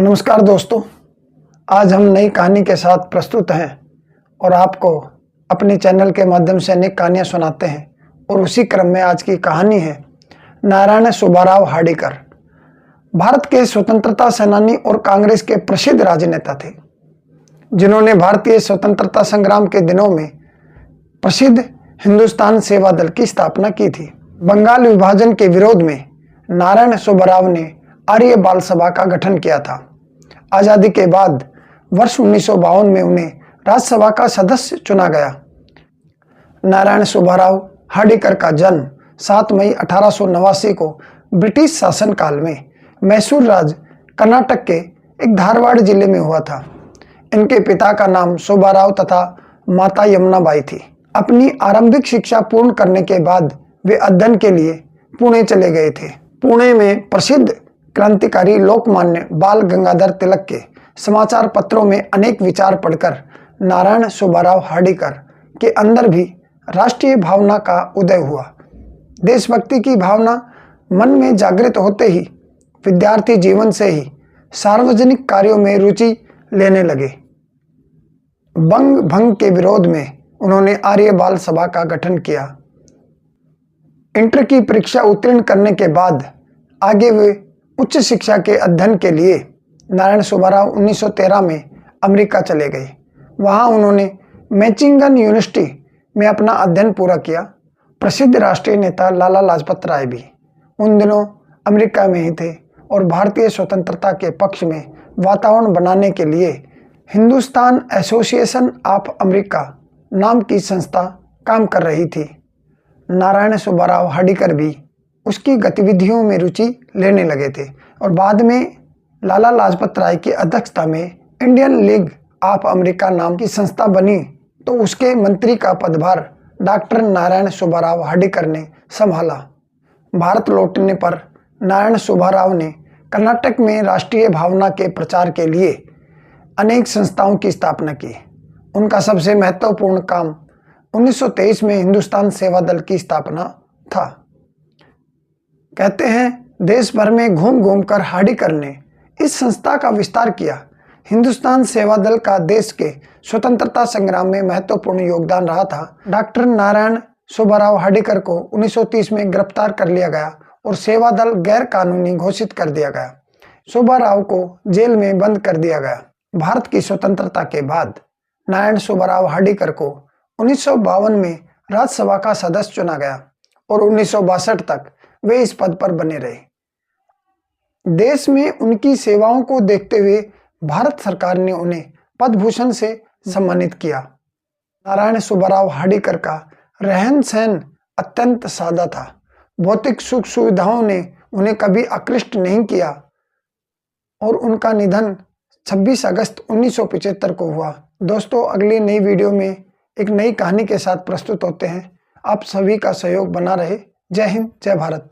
नमस्कार दोस्तों, आज हम नई कहानी के साथ प्रस्तुत हैं और आपको अपने चैनल के माध्यम से अनेक कहानियां सुनाते हैं। और उसी क्रम में आज की कहानी है नारायण सुब्बाराव हार्डिकर। भारत के स्वतंत्रता सेनानी और कांग्रेस के प्रसिद्ध राजनेता थे, जिन्होंने भारतीय स्वतंत्रता संग्राम के दिनों में प्रसिद्ध हिंदुस्तान सेवा दल की स्थापना की थी। बंगाल विभाजन के विरोध में नारायण सुब्बाराव ने आर्य बाल सभा का गठन किया था। आजादी के बाद वर्ष 1952 में उन्हें राज्यसभा का सदस्य चुना गया। नारायण सुब्बाराव हार्डिकर का जन्म 7 मई 1889 को ब्रिटिश शासनकाल में मैसूर राज्य कर्नाटक के एक धारवाड़ जिले में हुआ था। इनके पिता का नाम सुब्बाराव तथा माता यमुनाबाई थी। अपनी आरंभिक शिक्षा पूर्ण करने के बाद वे अध्ययन के लिए पुणे चले गए थे। पुणे में प्रसिद्ध क्रांतिकारी लोकमान्य बाल गंगाधर तिलक के समाचार पत्रों में अनेक विचार पढ़कर नारायण सुब्बाराव हार्डिकर के अंदर भी राष्ट्रीय भावना का उदय हुआ। देशभक्ति की भावना मन में जागृत होते ही विद्यार्थी जीवन से ही सार्वजनिक कार्यों में रुचि लेने लगे। बंग भंग के विरोध में उन्होंने आर्य बाल सभा का गठन किया। इंटर की परीक्षा उत्तीर्ण करने के बाद आगे वे उच्च शिक्षा के अध्ययन के लिए नारायण सुब्बाराव 1913 में अमेरिका चले गए। वहां उन्होंने मिचिगन यूनिवर्सिटी में अपना अध्ययन पूरा किया। प्रसिद्ध राष्ट्रीय नेता लाला लाजपत राय भी उन दिनों अमेरिका में ही थे और भारतीय स्वतंत्रता के पक्ष में वातावरण बनाने के लिए हिंदुस्तान एसोसिएशन ऑफ अमेरिका नाम की संस्था काम कर रही थी। नारायण सुब्बाराव हार्डिकर भी उसकी गतिविधियों में रुचि लेने लगे थे और बाद में लाला लाजपत राय की अध्यक्षता में इंडियन लीग ऑफ अमेरिका नाम की संस्था बनी, तो उसके मंत्री का पदभार डॉक्टर नारायण सुब्बाराव हार्डिकर ने संभाला। भारत लौटने पर नारायण सुब्बाराव ने कर्नाटक में राष्ट्रीय भावना के प्रचार के लिए अनेक संस्थाओं की स्थापना की। उनका सबसे महत्वपूर्ण काम 1923 में हिंदुस्तान सेवा दल की स्थापना था। कहते हैं देश भर में घूम घूम कर हार्डिकर ने इस संस्था का विस्तार किया। हिंदुस्तान सेवा दल का देश के स्वतंत्रता संग्राम में महत्वपूर्ण योगदान रहा था। डॉक्टर नारायण सुब्बाराव हार्डिकर को 1930 में गिरफ्तार कर लिया गया और सेवा दल गैर कानूनी घोषित कर दिया गया। सुब्बाराव को जेल में बंद कर दिया गया। भारत की स्वतंत्रता के बाद नारायण सुब्बाराव हार्डिकर को 1952 में राज्यसभा का सदस्य चुना गया और 1962 तक वे इस पद पर बने रहे। देश में उनकी सेवाओं को देखते हुए भारत सरकार ने उन्हें पद्म भूषण से सम्मानित किया। नारायण सुब्बाराव हार्डिकर का रहन सहन अत्यंत सादा था। भौतिक सुख सुविधाओं ने उन्हें कभी आकृष्ट नहीं किया और उनका निधन 26 अगस्त 1975 को हुआ। दोस्तों, अगली नई वीडियो में एक नई कहानी के साथ प्रस्तुत होते हैं। आप सभी का सहयोग बना रहे। जय हिंद, जय भारत।